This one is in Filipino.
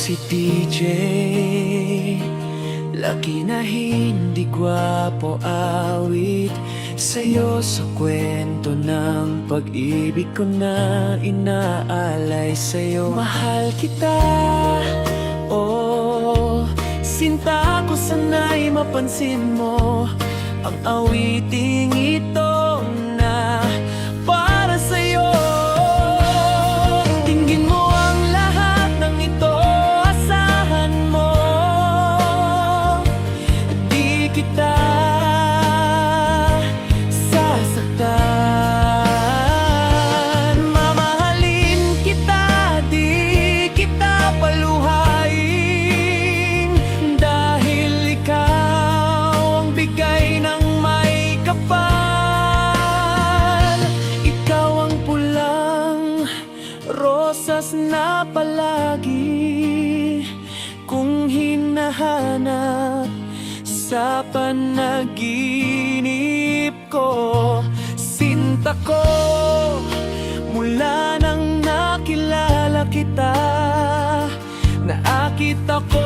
si DJ. Laki na hindi gwapo awit sa'yo sa kwento ng pag-ibig ko na inaalay sa'yo. Mahal kita, oh, sinta ko sana'y mapansin mo ang awiting ito na para sa'yo. Tingin mo ang lahat ng ito, asahan mo di kita sasaktan. Mamahalin kita, di kita paluhain, dahil ikaw ang bigay ng may kapal. Ikaw ang pulang rosas na palagi kung hinahanap sa panaginip ko. Sinta ko mula nang nakilala kita, naakit ako